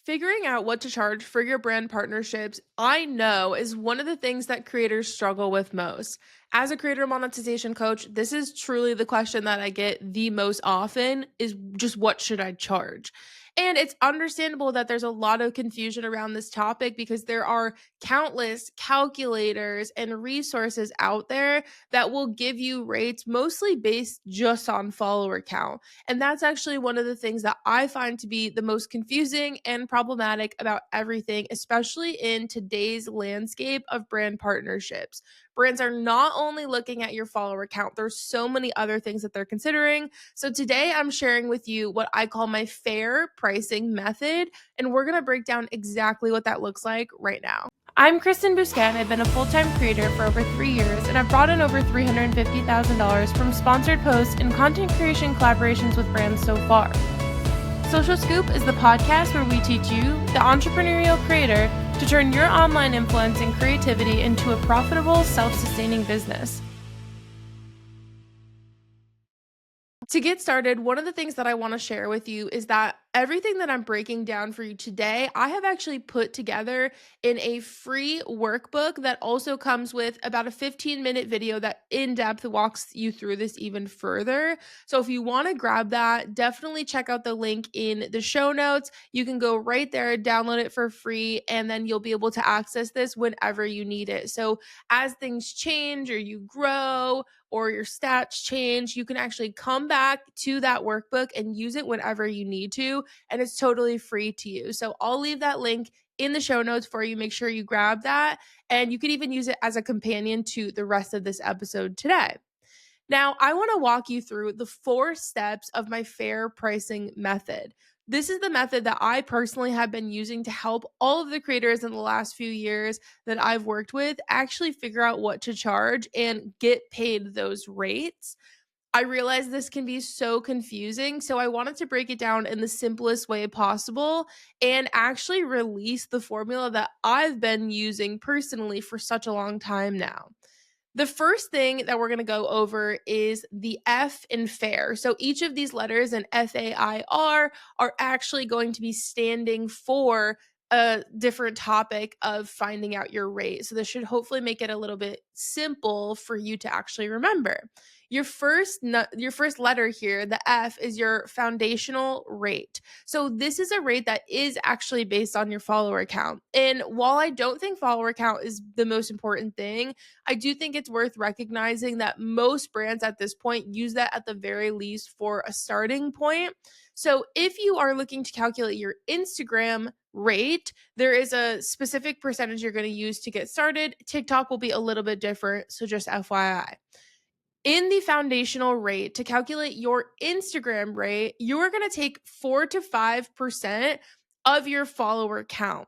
Figuring out what to charge for your brand partnerships, I know, is one of the things that creators struggle with most. As a creator monetization coach, this is truly the question that I get the most often is just what should I charge? And it's understandable that there's a lot of confusion around this topic because there are countless calculators and resources out there that will give you rates mostly based just on follower count. And that's actually one of the things that I find to be the most confusing and problematic about everything, especially in today's landscape of brand partnerships. Brands are not only looking at your follower count, there's so many other things that they're considering. So today I'm sharing with you what I call my fair pricing method, and we're going to break down exactly what that looks like right now. I'm Kristen Busquet. I've been a full-time creator for over 3 years, and I've brought in over $350,000 from sponsored posts and content creation collaborations with brands so far. Soulcial Scoop is the podcast where we teach you, the entrepreneurial creator, to turn your online influence and creativity into a profitable, self-sustaining business. To get started, one of the things that I want to share with you is that everything that I'm breaking down for you today, I have actually put together in a free workbook that also comes with about a 15-minute video that in-depth walks you through this even further. So if you want to grab that, definitely check out the link in the show notes. You can go right there, download it for free, and then you'll be able to access this whenever you need it. So as things change or you grow, or your stats change, you can actually come back to that workbook and use it whenever you need to, and it's totally free to you. So I'll leave that link in the show notes for you. Make sure you grab that, and you can even use it as a companion to the rest of this episode today. Now, I want to walk you through the 4 steps of my fair pricing method. This is the method that I personally have been using to help all of the creators in the last few years that I've worked with actually figure out what to charge and get paid those rates. I realize this can be so confusing, so I wanted to break it down in the simplest way possible and actually release the formula that I've been using personally for such a long time now. The first thing that we're going to go over is the F in fair. So each of these letters in FAIR are actually going to be standing for a different topic of finding out your rate. So this should hopefully make it a little bit simple for you to actually remember. Your first letter here, the F, is your foundational rate. So this is a rate that is actually based on your follower count. And while I don't think follower count is the most important thing, I do think it's worth recognizing that most brands at this point use that at the very least for a starting point. So if you are looking to calculate your Instagram rate, there is a specific percentage you're going to use to get started. TikTok will be a little bit different, so just FYI. In the foundational rate, to calculate your Instagram rate, you are going to take 4 to 5% of your follower count.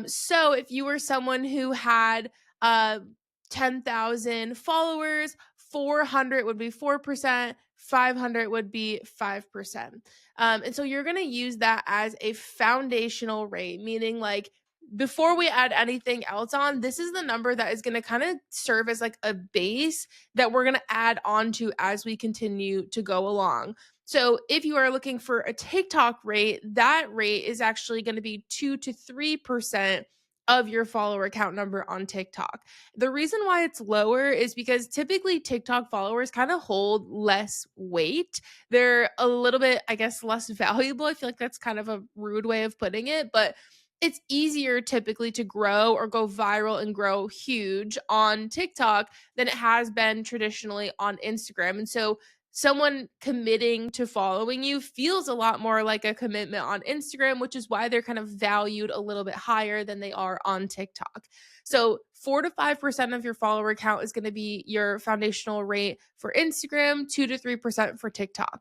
So if you were someone who had 10,000 followers, 400 would be 4%, 500 would be 5%. And so you're going to use that as a foundational rate, meaning like before we add anything else on, this is the number that is going to kind of serve as like a base that we're going to add on to as we continue to go along. So if you are looking for a TikTok rate, that rate is actually going to be 2 to 3% of your follower count number on TikTok. The reason why it's lower is because typically TikTok followers kind of hold less weight. They're a little bit, I guess, less valuable. I feel like that's kind of a rude way of putting it, but it's easier typically to grow or go viral and grow huge on TikTok than it has been traditionally on Instagram. And so someone committing to following you feels a lot more like a commitment on Instagram, which is why they're kind of valued a little bit higher than they are on TikTok. So 4 to 5% of your follower count is going to be your foundational rate for Instagram, 2 to 3% for TikTok.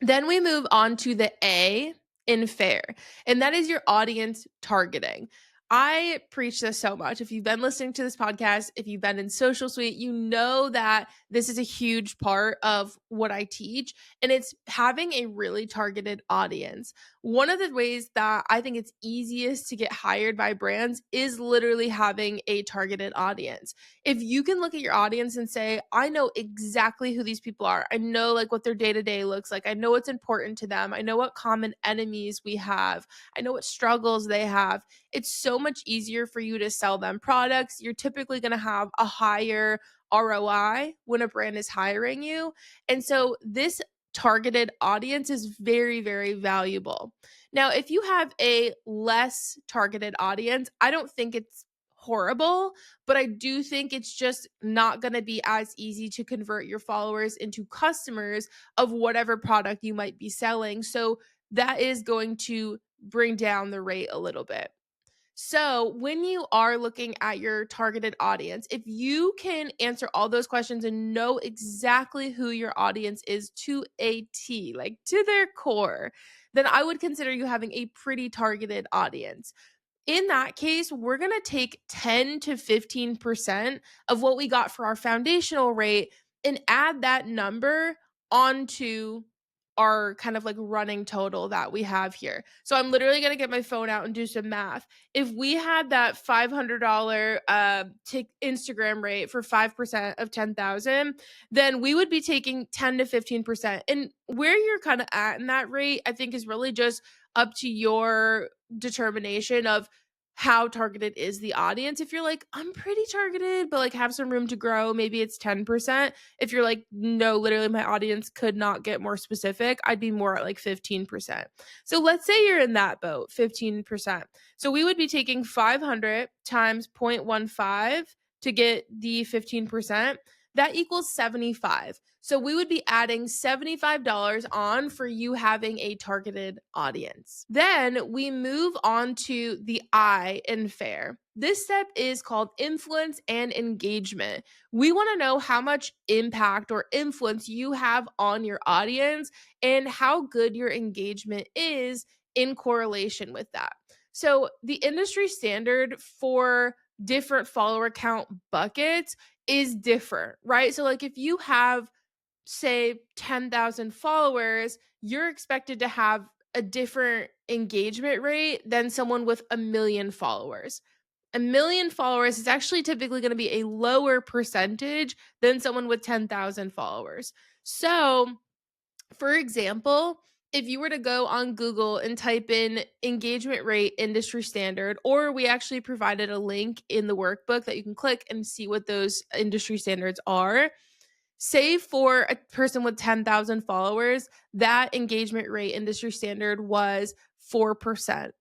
Then we move on to the A in fair, and that is your audience targeting. I preach this so much. If you've been listening to this podcast, if you've been in Social Suite, you know that this is a huge part of what I teach, and it's having a really targeted audience. One of the ways that I think it's easiest to get hired by brands is literally having a targeted audience. If you can look at your audience and say, I know exactly who these people are, I know like what their day to day looks like, I know what's important to them, I know what common enemies we have, I know what struggles they have, it's so much easier for you to sell them products. You're typically going to have a higher ROI when a brand is hiring you. And so this targeted audience is very, very valuable. Now, if you have a less targeted audience, I don't think it's horrible, but I do think it's just not going to be as easy to convert your followers into customers of whatever product you might be selling. So that is going to bring down the rate a little bit. So, when you are looking at your targeted audience, if you can answer all those questions and know exactly who your audience is to a T, like to their core, then I would consider you having a pretty targeted audience. In that case, we're going to take 10 to 15% of what we got for our foundational rate and add that number onto our kind of like running total that we have here. So I'm literally going to get my phone out and do some math. If we had that $500 Instagram rate for 5% of 10,000, then we would be taking 10 to 15%. And where you're kind of at in that rate, I think is really just up to your determination of how targeted is the audience. If you're like, I'm pretty targeted, but like have some room to grow, maybe it's 10%. If you're like, no, literally my audience could not get more specific, I'd be more at like 15%. So let's say you're in that boat, 15%. So we would be taking 500 times 0.15 to get the 15%. That equals 75. So we would be adding $75 on for you having a targeted audience. Then we move on to the I in FAIR. This step is called influence and engagement. We want to know how much impact or influence you have on your audience and how good your engagement is in correlation with that. So the industry standard for different follower count buckets is different, right? So like if you have say 10,000 followers, you're expected to have a different engagement rate than someone with a million followers. A million followers is actually typically going to be a lower percentage than someone with 10,000 followers. So, for example, if you were to go on Google and type in engagement rate industry standard, or we actually provided a link in the workbook that you can click and see what those industry standards are. Say for a person with 10,000 followers, that engagement rate industry standard was 4%.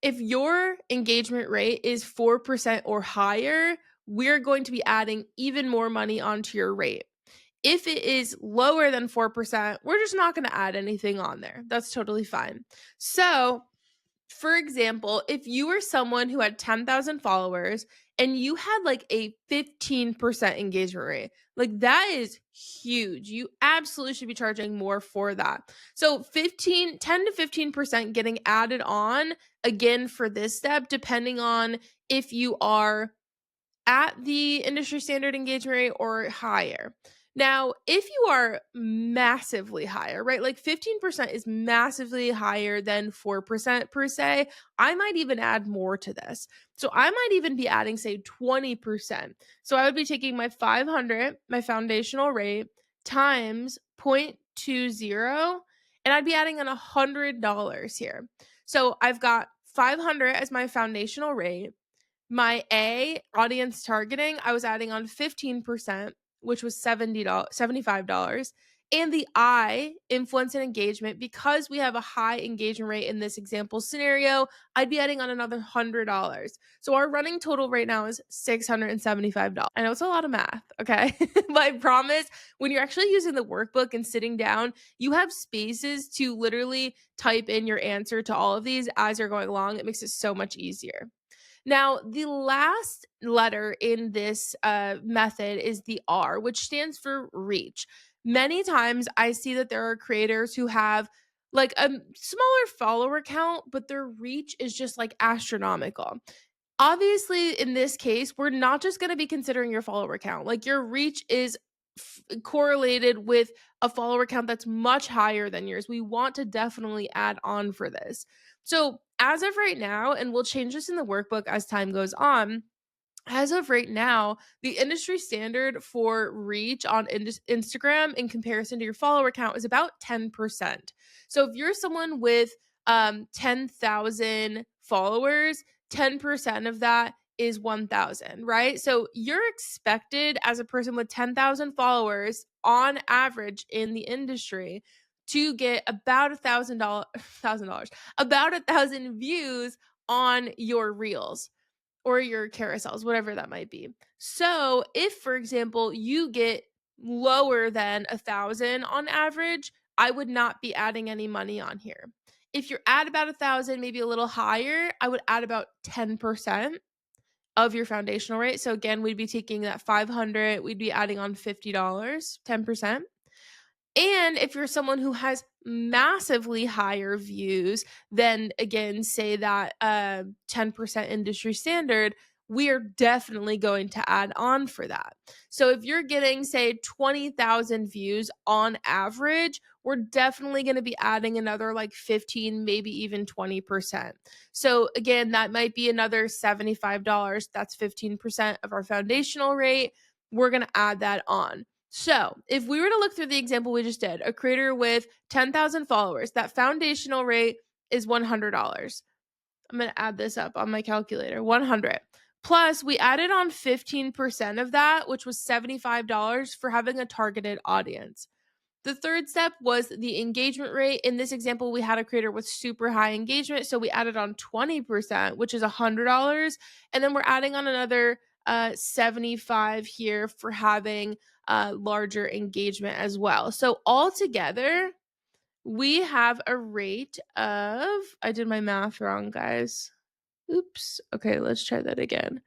If your engagement rate is 4% or higher, we're going to be adding even more money onto your rate. If it is lower than 4%, we're just not going to add anything on there. That's totally fine. So, for example, if you were someone who had 10,000 followers and you had like a 15% engagement rate, like that is huge. You absolutely should be charging more for that. So 10 to 15% getting added on again for this step, depending on if you are at the industry standard engagement rate or higher. Now, if you are massively higher, right? Like 15% is massively higher than 4% per se. I might even add more to this. So I might even be adding, say, 20%. So I would be taking my 500, my foundational rate, times 0.20, and I'd be adding on $100 here. So I've got 500 as my foundational rate. My A, audience targeting, I was adding on 15%, which was $75. And the I, influence and engagement, because we have a high engagement rate in this example scenario, I'd be adding on another $100. So our running total right now is $675. I know it's a lot of math, okay? But I promise when you're actually using the workbook and sitting down, you have spaces to literally type in your answer to all of these as you're going along. It makes it so much easier. Now, the last letter in this method is the R, which stands for reach. Many times I see that there are creators who have like a smaller follower count, but their reach is just like astronomical. Obviously, in this case, we're not just going to be considering your follower count. Like your reach is correlated with a follower count that's much higher than yours. We want to definitely add on for this. So, as of right now, and we'll change this in the workbook as time goes on, as of right now, the industry standard for reach on Instagram in comparison to your follower count is about 10%. So if you're someone with 10,000 followers, 10% of that is 1,000, right? So you're expected as a person with 10,000 followers on average in the industry to get about $1,000, about 1,000 views on your reels or your carousels, whatever that might be. So, if for example, you get lower than 1,000 on average, I would not be adding any money on here. If you're at about 1,000, maybe a little higher, I would add about 10% of your foundational rate. So again, we'd be taking that 500, we'd be adding on $50, 10%. And if you're someone who has massively higher views than, again, say that 10% industry standard, we are definitely going to add on for that. So if you're getting, say, 20,000 views on average, we're definitely going to be adding another like 15, maybe even 20%. So again, that might be another $75. That's 15% of our foundational rate. We're going to add that on. So, if we were to look through the example we just did, a creator with 10,000 followers, that foundational rate is $100. I'm going to add this up on my calculator. 100. Plus, we added on 15% of that, which was $75 for having a targeted audience. The third step was the engagement rate. In this example, we had a creator with super high engagement. So we added on 20%, which is $100. And then we're adding on another 75 here for having larger engagement as well. So altogether, we have a rate of, I did my math wrong, guys. Oops. Okay, let's try that again.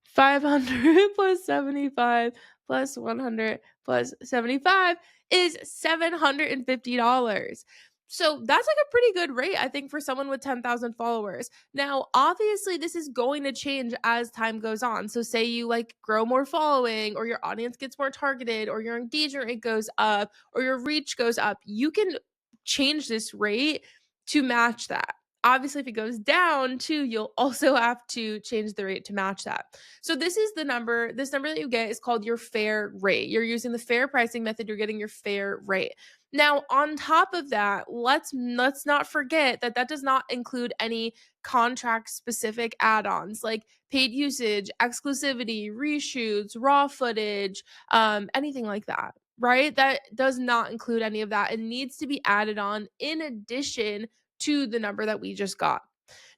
500 plus 75 plus 100 plus 75 is $750. So that's like a pretty good rate, I think, for someone with 10,000 followers. Now, obviously, this is going to change as time goes on. So, say you like grow more following, or your audience gets more targeted, or your engagement rate goes up, or your reach goes up, you can change this rate to match that. Obviously, if it goes down too, you'll also have to change the rate to match that. So this is the number, this number that you get is called your fair rate. You're using the fair pricing method, you're getting your fair rate. Now, on top of that, let's not forget that that does not include any contract specific add-ons like paid usage, exclusivity, reshoots, raw footage, anything like that. Right? That does not include any of that. It needs to be added on in addition to the number that we just got.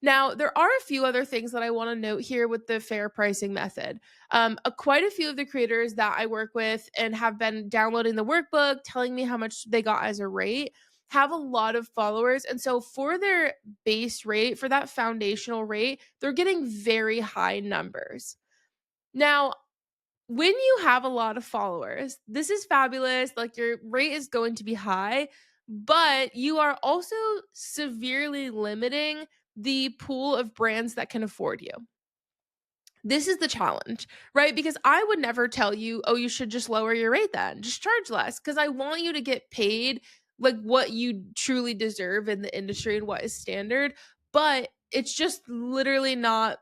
Now, there are a few other things that I want to note here with the fair pricing method. Quite a few of the creators that I work with and have been downloading the workbook, telling me how much they got as a rate, have a lot of followers. And so for their base rate, for that foundational rate, they're getting very high numbers. Now, when you have a lot of followers, this is fabulous. Like your rate is going to be high, but you are also severely limiting the pool of brands that can afford you. This is the challenge, right? Because I would never tell you, oh, you should just lower your rate then, just charge less, because I want you to get paid like what you truly deserve in the industry and what is standard. But it's just literally not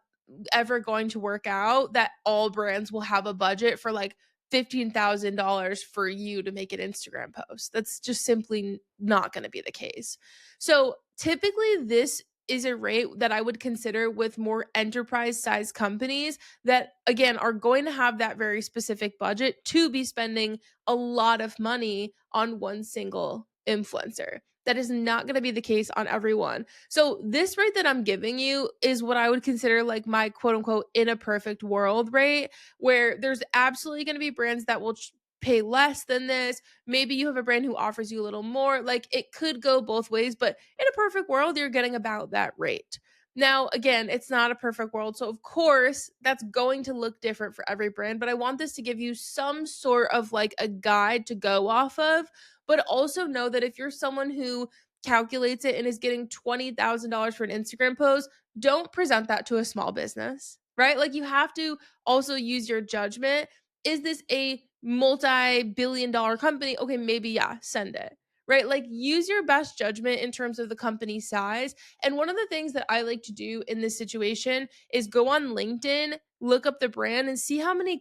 ever going to work out that all brands will have a budget for like $15,000 for you to make an Instagram post. That's just simply not going to be the case. So typically, this is a rate that I would consider with more enterprise size companies that, again, are going to have that very specific budget to be spending a lot of money on one single influencer. That is not going to be the case on everyone. So, this rate that I'm giving you is what I would consider like my quote unquote in a perfect world rate, where there's absolutely going to be brands that will pay less than this. Maybe you have a brand who offers you a little more. Like it could go both ways, but in a perfect world, you're getting about that rate. Now, again, it's not a perfect world. So, of course, that's going to look different for every brand, but I want this to give you some sort of like a guide to go off of. But also know that if you're someone who calculates it and is getting $20,000 for an Instagram post, don't present that to a small business. right? Like you have to also use your judgment. Is this a multi-billion dollar company? Okay, maybe yeah, send it. Right? Like use your best judgment in terms of the company size. And one of the things that I like to do in this situation is go on LinkedIn, look up the brand and see how many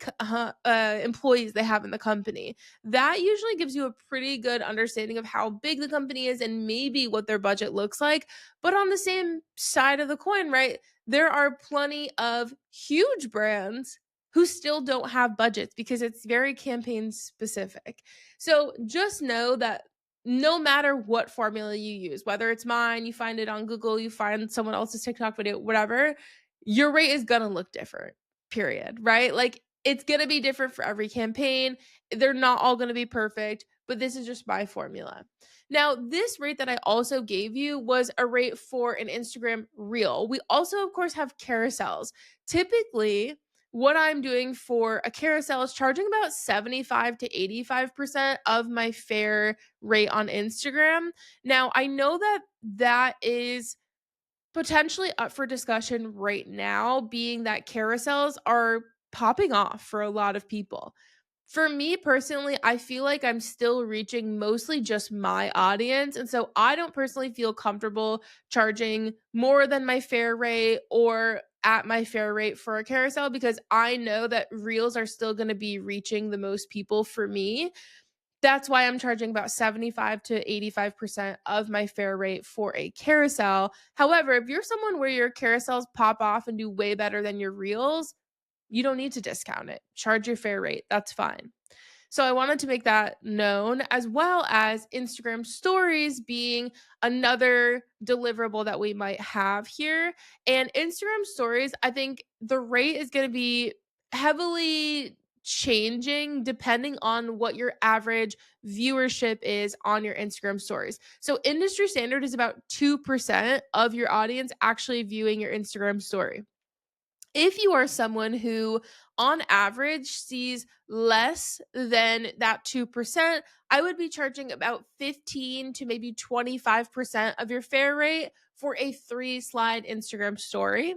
employees they have in the company. That usually gives you a pretty good understanding of how big the company is and maybe what their budget looks like. But on the same side of the coin, right? There are plenty of huge brands who still don't have budgets because it's very campaign specific. So just know that no matter what formula you use, whether it's mine, you find it on Google, you find someone else's TikTok video, whatever, your rate is going to look different, period, right? Like it's going to be different for every campaign. They're not all going to be perfect, but this is just my formula. Now, this rate that I also gave you was a rate for an Instagram reel. We also, of course, have carousels. Typically, what I'm doing for a carousel is charging about 75 to 85% of my fair rate on Instagram. Now, I know that that is potentially up for discussion right now, being that carousels are popping off for a lot of people. For me personally, I feel like I'm still reaching mostly just my audience. And so I don't personally feel comfortable charging more than my fair rate or at my fair rate for a carousel because I know that reels are still going to be reaching the most people for me. That's why I'm charging about 75 to 85% of my fair rate for a carousel. However, if you're someone where your carousels pop off and do way better than your reels, you don't need to discount it. Charge your fair rate. That's fine. So I wanted to make that known, as well as Instagram stories being another deliverable that we might have here. And Instagram stories, I think the rate is going to be heavily changing depending on what your average viewership is on your Instagram stories. So industry standard is about 2% of your audience actually viewing your Instagram story. If you are someone who on average sees less than that 2%, I would be charging about 15 to maybe 25% of your fair rate for a 3 slide Instagram story.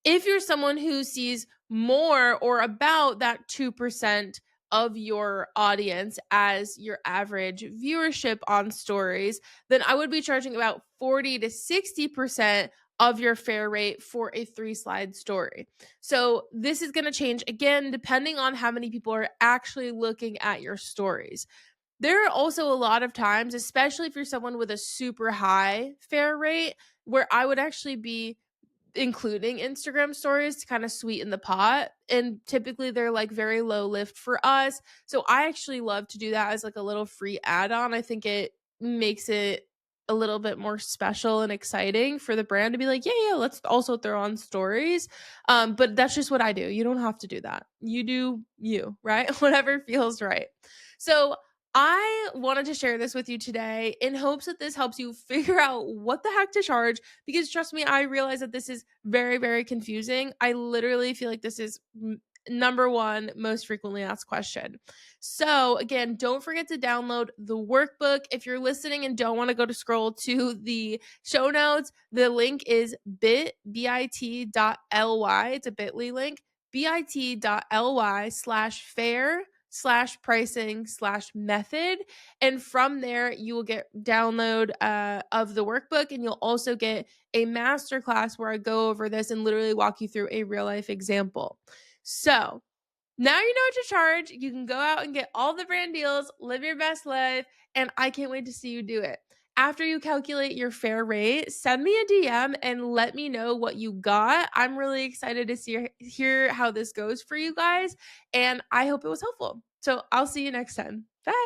If you're someone who sees more or about that 2% of your audience as your average viewership on stories, then I would be charging about 40 to 60% of your fair rate for a 3 slide story. So this is going to change again depending on how many people are actually looking at your stories. There are also a lot of times, especially if you're someone with a super high fair rate, where I would actually be including Instagram stories to kind of sweeten the pot. And typically they're like very low lift for us. So I actually love to do that as like a little free add on. I think it makes it a little bit more special and exciting for the brand to be like, yeah, let's also throw on stories. But that's just what I do. You don't have to do that. You do you, right? Whatever feels right. So I wanted to share this with you today in hopes that this helps you figure out what the heck to charge because trust me, I realize that this is very, very confusing. I literally feel like this is number one most frequently asked question. So, again, don't forget to download the workbook. If you're listening and don't want to go to scroll to the show notes, the link is bit.ly. It's a bit.ly link, bit.ly/fair/pricing/method. And from there, you will get download of the workbook, and you'll also get a masterclass where I go over this and literally walk you through a real life example. So now you know what to charge. You can go out and get all the brand deals, live your best life, and I can't wait to see you do it. After you calculate your fair rate, send me a DM and let me know what you got. I'm really excited to hear how this goes for you guys, and I hope it was helpful. So I'll see you next time. Bye.